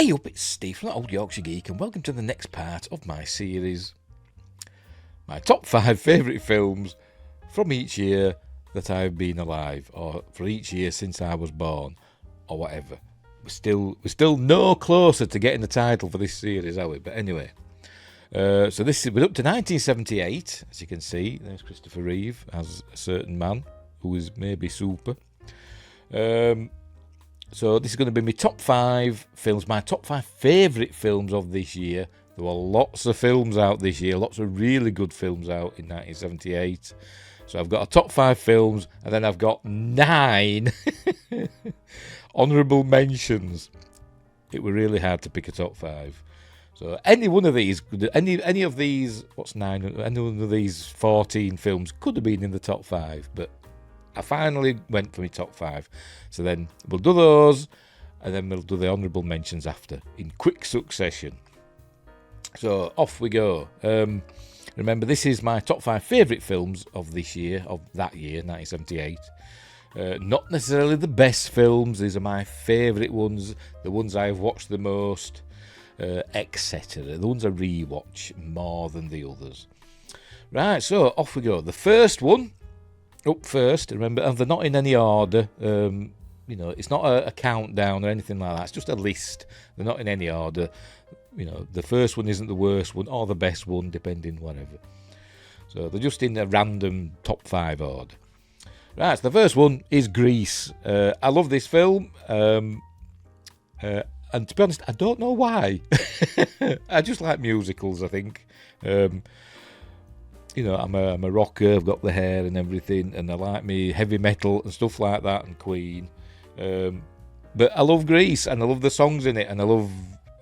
Hey up, it's Steve from the Old Yorkshire Geek, and welcome to the next part of my series. My top 5 favourite films from each year that I've been alive, or for each year since I was born, or whatever. We're still no closer to getting the title for this series, are we? But anyway, we're up to 1978, as you can see. There's Christopher Reeve as a certain man who is maybe super. So this is going to be my top 5 films, my top 5 favourite films of this year. There were lots of films out this year, lots of really good films out in 1978. So I've got a top 5 films, and then I've got 9 honourable mentions. It were really hard to pick a top 5. So any one of these, any of these, what's 9? Any one of these 14 films could have been in the top 5, but I finally went for my top 5. So then we'll do those, and then we'll do the honourable mentions after, in quick succession. So off we go. Remember, this is my top 5 favourite films of this year, of that year, 1978. Not necessarily the best films. These are my favourite ones, the ones I've watched the most, etc. The ones I rewatch more than the others. Right, so off we go. The first one, up first, remember, and they're not in any order. It's not a countdown or anything like that. It's just a list. They're not in any order. The first one isn't the worst one or the best one, depending, whatever. So they're just in a random top 5 order. Right, so the first one is Grease. I love this film. And to be honest, I don't know why. I just like musicals, I think. I'm a rocker, I've got the hair and everything, and I like me heavy metal and stuff like that, and Queen. But I love Grease, and I love the songs in it, and I love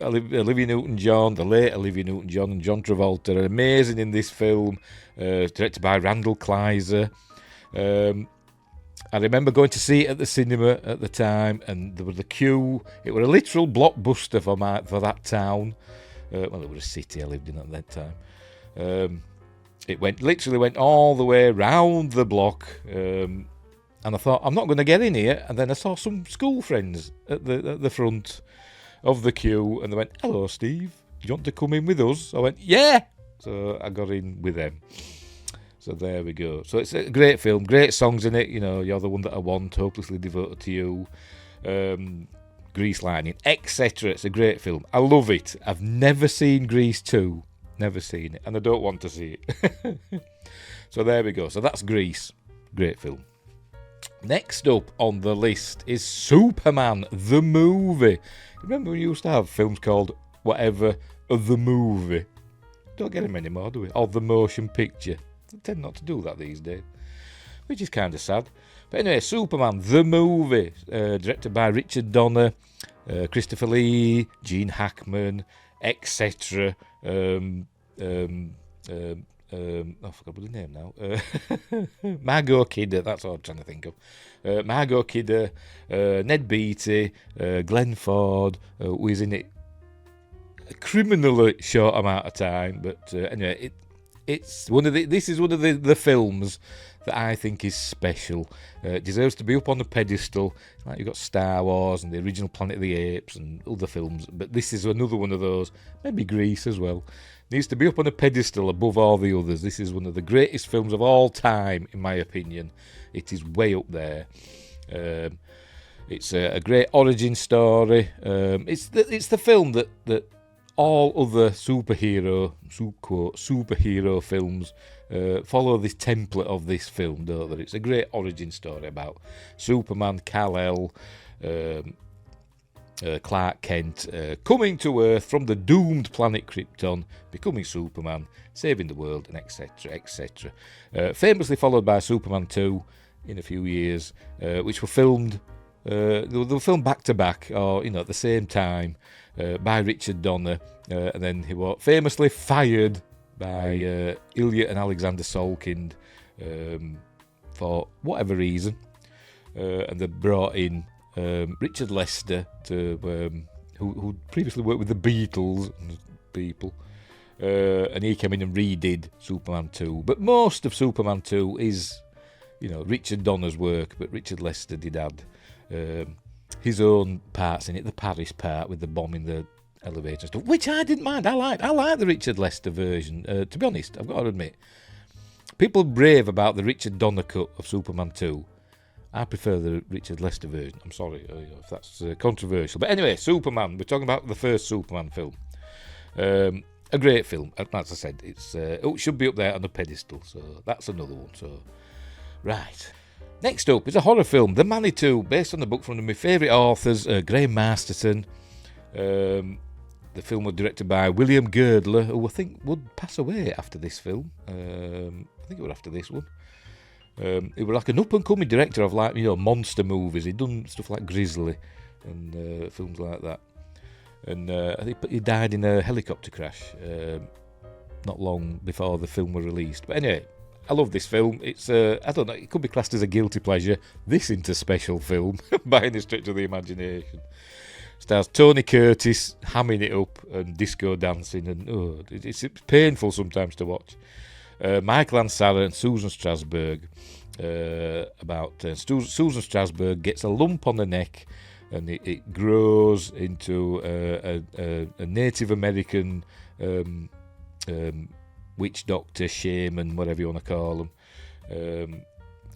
Olivia Newton-John, the late Olivia Newton-John, and John Travolta are amazing in this film, directed by Randall Kleiser. I remember going to see it at the cinema at the time, and there was a queue. It was a literal blockbuster for that town. It was a city I lived in at that time. It literally went all the way round the block, and I thought, I'm not going to get in here. And then I saw some school friends at the front of the queue, and they went, "Hello, Steve, do you want to come in with us?" I went, "Yeah!" So I got in with them. So there we go. So it's a great film, great songs in it. You're the one that I want, hopelessly devoted to you, Grease Lightning, etc. It's a great film. I love it. I've never seen Grease 2. Never seen it, and I don't want to see it. So there we go. So that's Grease. Great film. Next up on the list is Superman, the movie. Remember we used to have films called whatever, the movie? Don't get them anymore, do we? Or the motion picture. They tend not to do that these days, which is kind of sad. But anyway, Superman, the movie, directed by Richard Donner, Christopher Lee, Gene Hackman, etc. I forgot the name now. Margot Kidder, that's what I'm trying to think of. Margot Kidder, Ned Beatty, Glenn Ford, who is in it a criminally short amount of time. But anyway, this is one of the films that I think is special. It deserves to be up on a pedestal. Like you've got Star Wars and the original Planet of the Apes and other films, but this is another one of those. Maybe Grease as well. Needs to be up on a pedestal above all the others. This is one of the greatest films of all time, in my opinion. It is way up there. It's a great origin story. It's the film that all other superhero films follow this template of this film, don't they? It's a great origin story about Superman, Kal-El, Clark Kent coming to Earth from the doomed planet Krypton, becoming Superman, saving the world, and etc., etc. Famously followed by Superman 2 in a few years, which were filmed. They were filmed back to back, or at the same time, by Richard Donner, and then he was famously fired by Ilya and Alexander Solkind for whatever reason, and they brought in Richard Lester, who previously worked with the Beatles and people, and he came in and redid Superman 2. But most of Superman 2 is, Richard Donner's work, but Richard Lester did add his own parts in it. The Paris part with the bomb in the elevator and stuff, which I didn't mind. I like the Richard Lester version. To be honest, I've got to admit, people brave about the Richard Donner cut of Superman 2. I prefer the Richard Lester version. I'm sorry if that's controversial. But anyway, Superman. We're talking about the first Superman film. A great film. As I said, it should be up there on the pedestal. So that's another one. So, right. Next up is a horror film, The Manitou, based on the book from one of my favourite authors, Graham Masterson. The film was directed by William Girdler, who I think would pass away after this film. I think it was after this one. He was like an up-and-coming director of monster movies. He'd done stuff like Grizzly and films like that. And I think he died in a helicopter crash not long before the film was released. But anyway, I love this film. It's I don't know, it could be classed as a guilty pleasure. This into special film by any stretch of the imagination. Stars Tony Curtis hamming it up and disco dancing, and it's painful sometimes to watch. Michael Ansara and Susan Strasberg. Susan Strasberg gets a lump on her neck, and it grows into a Native American witch doctor, shaman, whatever you want to call them,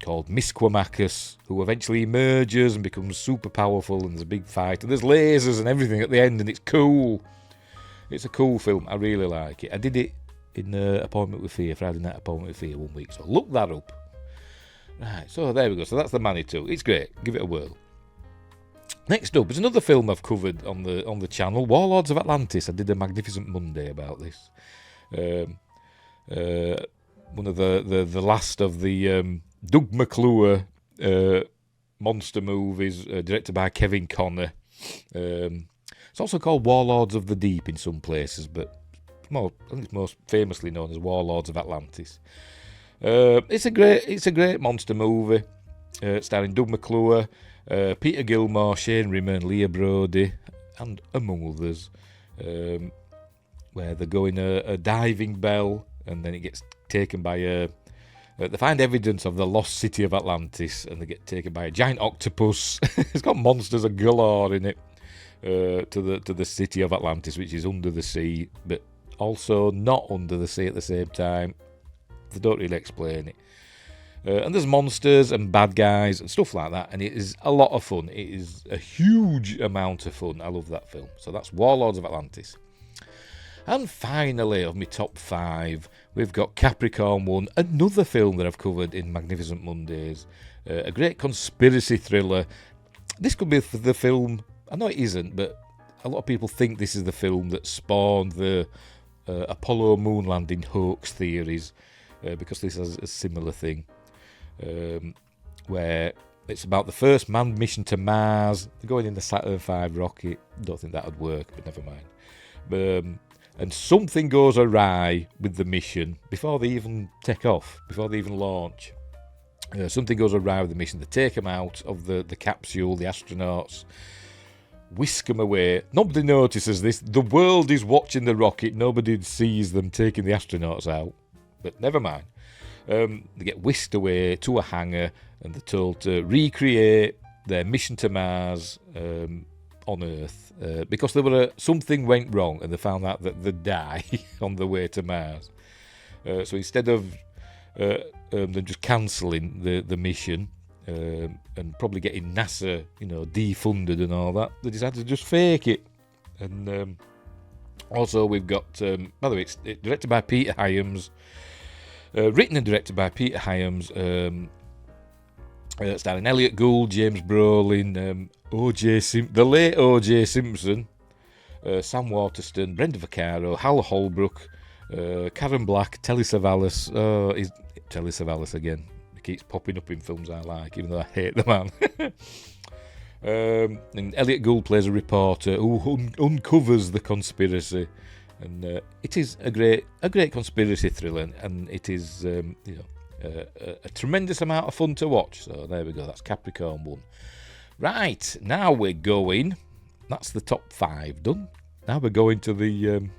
called Misquamacus, who eventually emerges and becomes super powerful, and there's a big fight, and there's lasers and everything at the end, and it's cool. It's a cool film. I really like it. I did it in Appointment with Fear, Friday Night Appointment with Fear 1 week, so look that up. Right, so there we go. So that's The Manitou. It's great. Give it a whirl. Next up is another film I've covered on the channel, Warlords of Atlantis. I did a Magnificent Monday about this. One of the last of the Doug McClure monster movies, directed by Kevin Connor. It's also called Warlords of the Deep in some places, but I think it's most famously known as Warlords of Atlantis. It's a great monster movie, starring Doug McClure, Peter Gilmore, Shane Rimmer, and Leah Brody, and among others, where they go in a diving bell, and then it gets taken by they find evidence of the lost city of Atlantis, and they get taken by a giant octopus. It's got monsters galore in it, to the city of Atlantis, which is under the sea, but also not under the sea at the same time. They don't really explain it. And there's monsters and bad guys and stuff like that, and it is a lot of fun. It is a huge amount of fun. I love that film. So that's Warlords of Atlantis. And finally, of my top 5, we've got Capricorn 1, another film that I've covered in Magnificent Mondays. A great conspiracy thriller. This could be the film, I know it isn't, but a lot of people think this is the film that spawned the Apollo moon landing hoax theories, because this has a similar thing, where it's about the first manned mission to Mars. They're going in the Saturn V rocket. Don't think that would work, but never mind. And something goes awry with the mission before they even take off, before they even launch. Something goes awry with the mission. They take them out of the capsule, the astronauts, whisk them away. Nobody notices this. The world is watching the rocket. Nobody sees them taking the astronauts out. But never mind. They get whisked away to a hangar, and they're told to recreate their mission to Mars on Earth, because something went wrong, and they found out that they'd die on the way to Mars. So instead of them just cancelling the mission and probably getting NASA, defunded and all that, they decided to just fake it. And also we've got, by the way, it's directed by Peter Hyams, written and directed by Peter Hyams, starring Elliot Gould, James Brolin, the late O.J. Simpson, Sam Waterston, Brenda Vaccaro, Hal Holbrook, Karen Black, Telly Savalas. He's Telly Savalas again. He keeps popping up in films I like, even though I hate the man. And Elliot Gould plays a reporter who uncovers the conspiracy, and it is a great conspiracy thriller, and it is a tremendous amount of fun to watch. So there we go. That's Capricorn 1. Right, now we're going. That's the top 5 done. Now we're going to the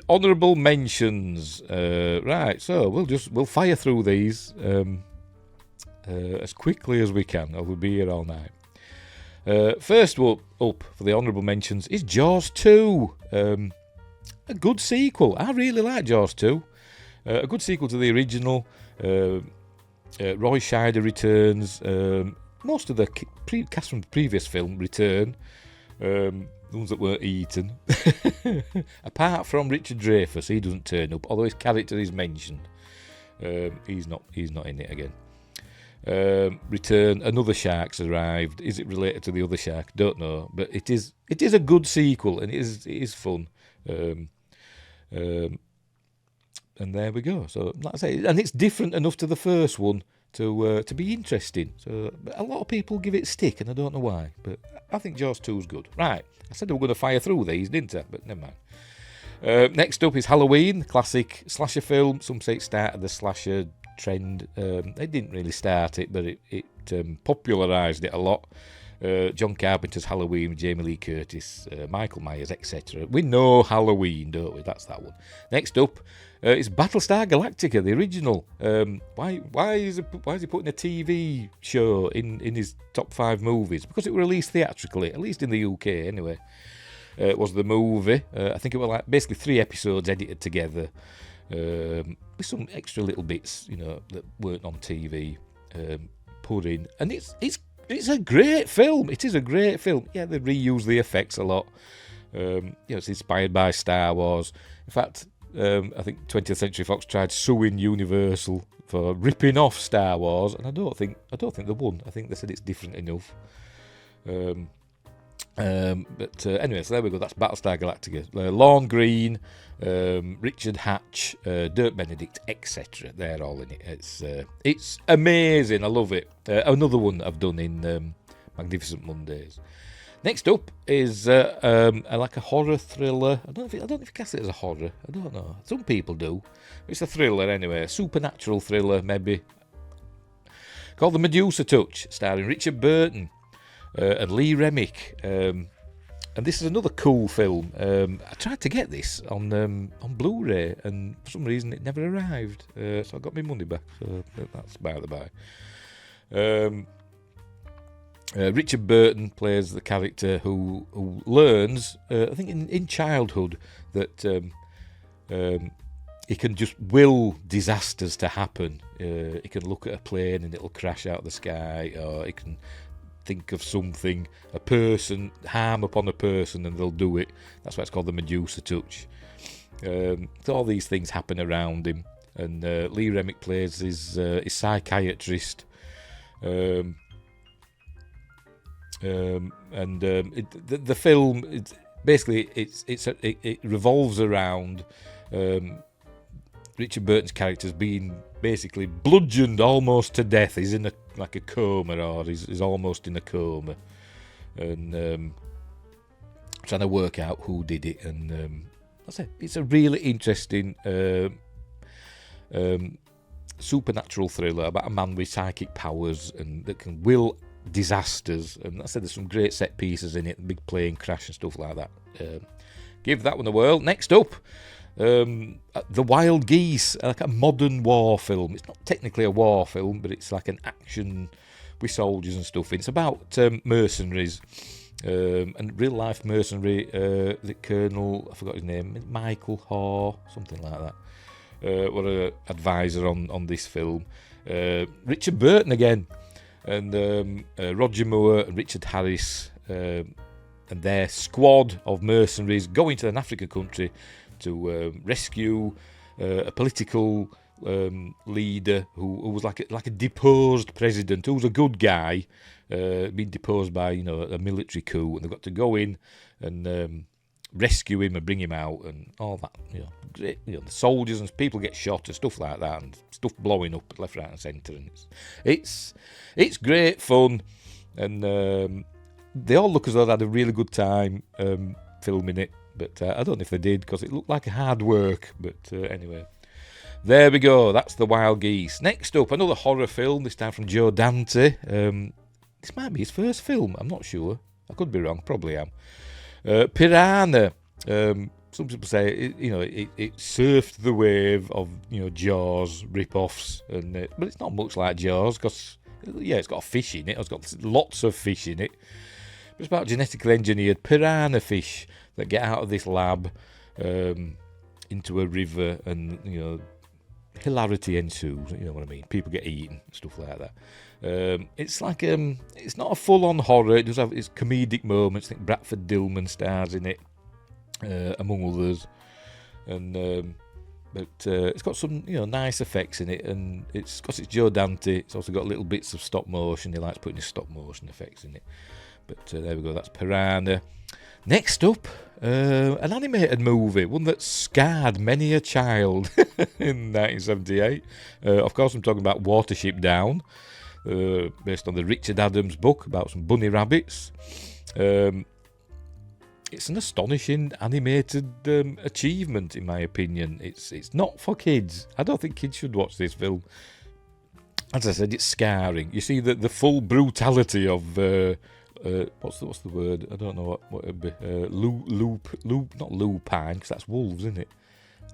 honourable mentions. Right, so we'll fire through these as quickly as we can, or we'll be here all night. First up for the honourable mentions is Jaws 2. A good sequel. I really like Jaws 2. A good sequel to the original. Roy Scheider returns. Most of the cast from the previous film return. The ones that weren't eaten. Apart from Richard Dreyfuss, he doesn't turn up, although his character is mentioned. He's not in it again. Return. Another shark's arrived. Is it related to the other shark? Don't know, but it is a good sequel, and it is fun. And there we go. So, like I say, and it's different enough to the first one to be interesting. So, a lot of people give it stick, and I don't know why, but I think Jaws 2 is good. Right, I said we were going to fire through these, didn't I? But never mind. Next up is Halloween, classic slasher film. Some say it started the slasher trend. It didn't really start it, but it popularised it a lot. John Carpenter's Halloween with Jamie Lee Curtis, Michael Myers, etc. We know Halloween, don't we? That's that one. Next up is Battlestar Galactica, the original. Why is he putting a TV show in his top 5 movies? Because it was released theatrically, at least in the UK anyway. It was the movie. I think it was like basically 3 episodes edited together, with some extra little bits, that weren't on TV, put in, and it's a great film. It is a great film. Yeah, they reuse the effects a lot. It's inspired by Star Wars. In fact, I think 20th Century Fox tried suing Universal for ripping off Star Wars, and I don't think they won. I think they said it's different enough. But anyway, so there we go. That's Battlestar Galactica. Lorne Greene, Richard Hatch, Dirk Benedict, etc. They're all in it. It's amazing. I love it. Another one I've done in Magnificent Mondays. Next up is like a horror thriller. I don't know if you cast it as a horror. I don't know. Some people do. It's a thriller anyway. A supernatural thriller maybe. Called The Medusa Touch, starring Richard Burton. And Lee Remick, and this is another cool film. I tried to get this on Blu-ray, and for some reason it never arrived. So I got my money back. So that's by the by. Richard Burton plays the character who learns, I think in childhood, that he can just will disasters to happen. He can look at a plane and it'll crash out of the sky, or he can think of something, a person, harm upon a person, and they'll do it. That's why it's called the Medusa Touch. So all these things happen around him, and Lee Remick plays his psychiatrist. The film, it revolves around Richard Burton's character's being basically bludgeoned almost to death. He's in a coma, or he's almost in a coma, and trying to work out who did it. And that's it. It's a really interesting supernatural thriller about a man with psychic powers and that can will disasters. And I said there's some great set pieces in it, big plane crash and stuff like that. Give that one a whirl. Next up, The Wild Geese, like a modern war film. It's not technically a war film, but it's like an action with soldiers and stuff. It's about mercenaries, and real life mercenary, the Colonel, I forgot his name, Michael Haw, something like that, what an advisor on this film. Richard Burton again, and Roger Moore and Richard Harris, and their squad of mercenaries go into an African country to rescue a political leader who was like a deposed president, who was a good guy, being deposed by a military coup, and they've got to go in and rescue him and bring him out and all that. Great. The soldiers and people get shot and stuff like that, and stuff blowing up left, right, and centre. And it's great fun, and they all look as though they had a really good time filming it. But I don't know if they did, because it looked like hard work. But anyway, there we go. That's The Wild Geese. Next up, another horror film, this time from Joe Dante. This might be his first film. I'm not sure. I could be wrong. Probably am. Piranha. Some people say it surfed the wave of Jaws rip-offs, but it's not much like Jaws, because it's got a fish in it. It's got lots of fish in it. It's about genetically engineered piranha fish that get out of this lab into a river, and hilarity ensues. You know what I mean? People get eaten, stuff like that. It's like it's not a full-on horror. It does have its comedic moments. I think Bradford Dillman stars in it, among others, and but it's got some nice effects in it, and it's got its Joe Dante. It's also got little bits of stop motion. He likes putting his stop motion effects in it. But there we go. That's Piranha. Next up, an animated movie, one that scarred many a child in 1978. Of course, I'm talking about Watership Down, based on the Richard Adams book about some bunny rabbits. It's an astonishing animated achievement, in my opinion. It's not for kids. I don't think kids should watch this film. As I said, it's scarring. You see the full brutality of what's the word? I don't know what it'd be. Not lupine, because that's wolves, isn't it?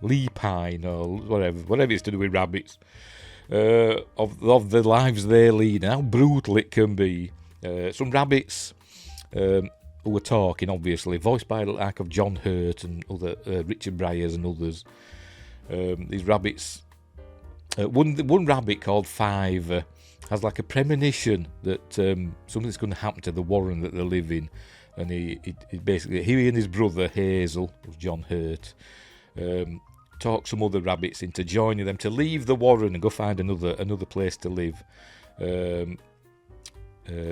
Lepine or whatever it's to do with rabbits. Of the lives they lead and how brutal it can be. Some rabbits who were talking, obviously, voiced by the like of John Hurt and other Richard Briers and others. These rabbits, one rabbit called Fiver has like a premonition that something's going to happen to the warren that they live in, and he basically, he and his brother Hazel, who's John Hurt, talk some other rabbits into joining them to leave the warren and go find another place to live.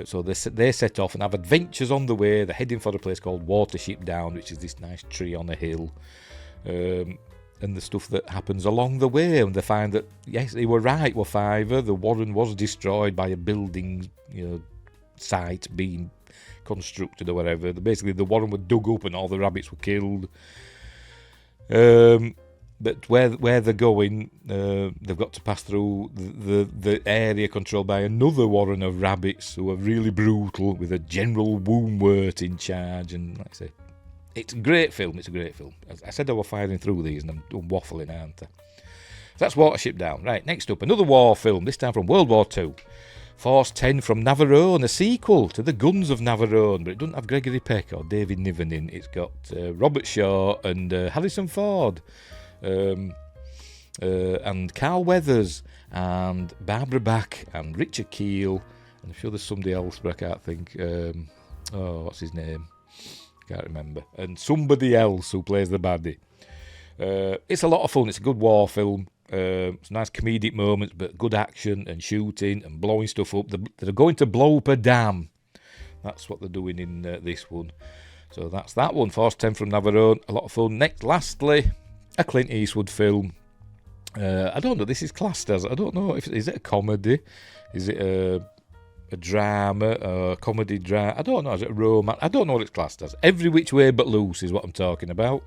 So they set off and have adventures on the way. They're heading for a place called Watership Down, which is this nice tree on a hill. And the stuff that happens along the way. And they find that, yes, they were right, were Fiver. The warren was destroyed by a building, site being constructed or whatever. Basically, the warren was dug up and all the rabbits were killed. But where they're going, they've got to pass through the area controlled by another warren of rabbits who are really brutal, with a General Woundwort in charge. And like I say, it's a great film. It's a great film. I said I was firing through these, and I'm waffling, aren't I? That's Watership Down. Right, next up, another war film, this time from World War II. Force 10 from Navarone, a sequel to The Guns of Navarone, but it doesn't have Gregory Peck or David Niven in. It's got Robert Shaw and Harrison Ford. And Carl Weathers and Barbara Bach and Richard Keel, and I'm sure there's somebody else, but I can't think. What's his name? Can't remember. And somebody else who plays the baddie. It's a lot of fun. It's a good war film. It's nice comedic moments, but good action and shooting and blowing stuff up. They're going to blow up a dam. That's what they're doing in this one. So that's that one. Force 10 from Navarone. A lot of fun. Lastly, a Clint Eastwood film. I don't know. This is classed as, I don't know. Is it a comedy? Is it a drama? A comedy drama? I don't know. Is it a romance? I don't know what it's classed as. Every Which Way But Loose is what I'm talking about.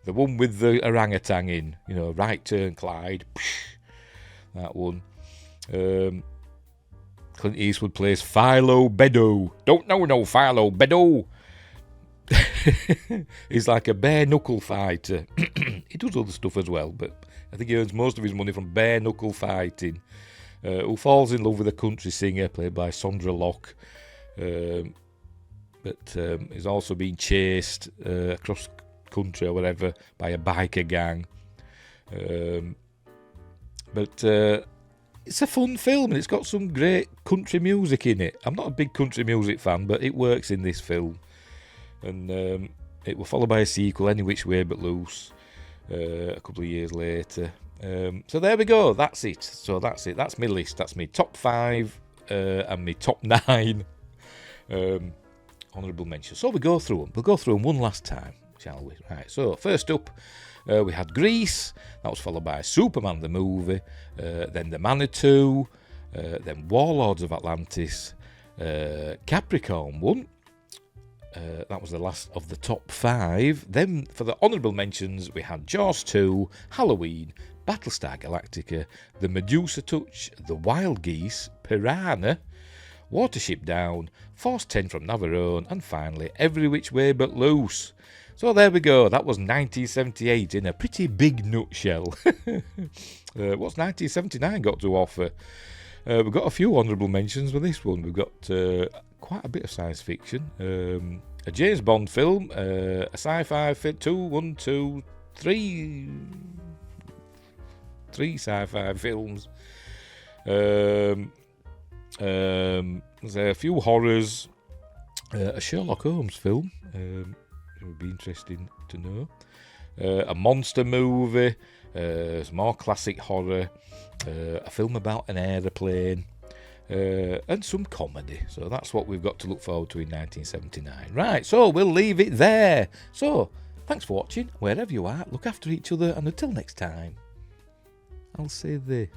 The one with the orangutan in. Right Turn Clyde. That one. Clint Eastwood plays Philo Beddoe. Don't know no Philo Beddoe. He's like a bare knuckle fighter. He does other stuff as well, but I think he earns most of his money from bare knuckle fighting. Who falls in love with a country singer played by Sondra Locke, but is also being chased across country or whatever by a biker gang. But it's a fun film, and it's got some great country music in it. I'm not a big country music fan, but it works in this film. And it will follow by a sequel, Any Which Way But Loose, a couple of years later. So there we go. That's it. That's my list. That's my top 5 and my top 9 honourable mentions. So we'll go through them one last time, shall we? Right. So first up, we had Grease. That was followed by Superman the movie. Then The Manitou. Then Warlords of Atlantis. Capricorn 1. That was the last of the top 5. Then for the honourable mentions, we had Jaws 2, Halloween, Battlestar Galactica, The Medusa Touch, The Wild Geese, Piranha, Watership Down, Force 10 from Navarone, and finally Every Which Way But Loose. So there we go. That was 1978 in a pretty big nutshell. What's 1979 got to offer? We've got a few honourable mentions with this one. We've got quite a bit of science fiction, a James Bond film, a sci-fi film, three sci-fi films. There's a few horrors, a Sherlock Holmes film. It would be interesting to know. A monster movie, some more classic horror, a film about an aeroplane, and some comedy. So that's what we've got to look forward to in 1979. Right, so we'll leave it there. So, thanks for watching, wherever you are. Look after each other, and until next time, I'll say this.